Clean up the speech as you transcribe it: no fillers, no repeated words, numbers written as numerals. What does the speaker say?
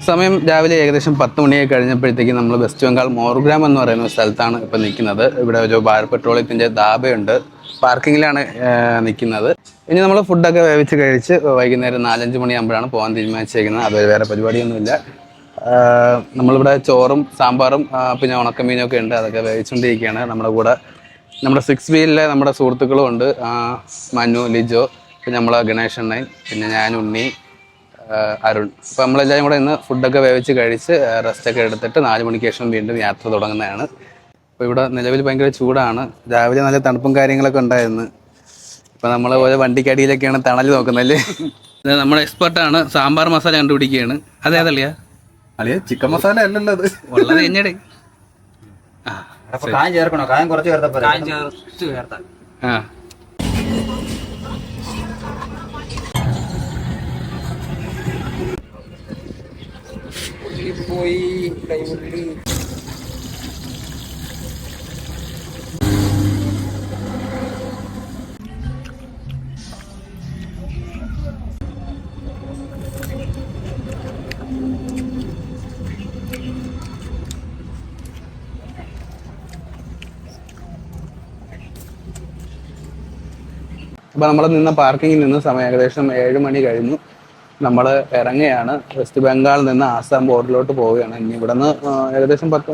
സമയം രാവിലെ ഏകദേശം 10 മണിയൊക്കെ കഴിഞ്ഞപ്പോഴത്തേക്ക് നമ്മൾ വെസ്റ്റ് ബംഗാൾ മോർഗ്രാം എന്ന് പറയുന്ന സ്ഥലത്താണ് ഇപ്പോൾ നിൽക്കുന്നത്. ഇവിടെ ഒരു ഭാരത് പെട്രോളിയത്തിൻ്റെ ധാബയുണ്ട്, പാർക്കിങ്ങിലാണ് നിൽക്കുന്നത്. ഇനി നമ്മൾ ഫുഡൊക്കെ വേവിച്ച് കഴിച്ച് വൈകുന്നേരം 4-5 മണിയാകുമ്പോഴാണ് പോകാൻ തീരുമാനിച്ചേക്കുന്നത്. അത് വേറെ പരിപാടിയൊന്നുമില്ല. നമ്മളിവിടെ ചോറും സാമ്പാറും പിന്നെ ഉണക്കമീനൊക്കെ ഉണ്ട്, അതൊക്കെ വേവിച്ചുകൊണ്ടിരിക്കുകയാണ്. നമ്മുടെ കൂടെ നമ്മുടെ 6 വീലിലെ നമ്മുടെ സുഹൃത്തുക്കളും ഉണ്ട്, മനു, ലിജോ, പിന്നെ നമ്മളെ ഗണേഷ് അണ്ണൻ, പിന്നെ ഞാൻ, ഉണ്ണി, അരുൺ. അപ്പോൾ നമ്മളെല്ലാവരും കൂടെ ഇന്ന് ഫുഡൊക്കെ വേവിച്ച് കഴിച്ച് റെസ്റ്റൊക്കെ എടുത്തിട്ട് 4 മണിക്ക് ശേഷം വീണ്ടും യാത്ര തുടങ്ങുന്നതാണ്. അപ്പോൾ ഇവിടെ നിലവിൽ ഭയങ്കര ചൂടാണ്. രാവിലെ നല്ല തണുപ്പും കാര്യങ്ങളൊക്കെ ഉണ്ടായിരുന്നു. ഇപ്പോൾ നമ്മൾ ഓരോ വണ്ടിക്കടിയിലൊക്കെയാണ് തണൽ നോക്കുന്നല്ലേ. നമ്മുടെ എക്സ്പെർട്ടാണ്, സാമ്പാർ മസാല കണ്ടുപിടിക്കുകയാണ്. അതേതല്ലയാ അളിയ? ചിക്കൻ മസാല അല്ലല്ലോ അത്, ഉള്ളത് എഞ്ഞടെ. കായം ചേർക്കണോ? കായം കുറച്ച് ചേർത്താൽ ആ പോയി കൈമുള്ളി. അപ്പോൾ നമ്മൾ നിന്ന പാർക്കിങ്ങിൽ നിന്ന് സമയം ഏകദേശം 7 മണി കഴിഞ്ഞു. നമ്മൾ ഇറങ്ങുകയാണ്. വെസ്റ്റ് ബംഗാളിൽ നിന്ന് ആസാം ബോർഡറിലോട്ട് പോവുകയാണ്. ഇനി ഇവിടെ നിന്ന് ഏകദേശം 10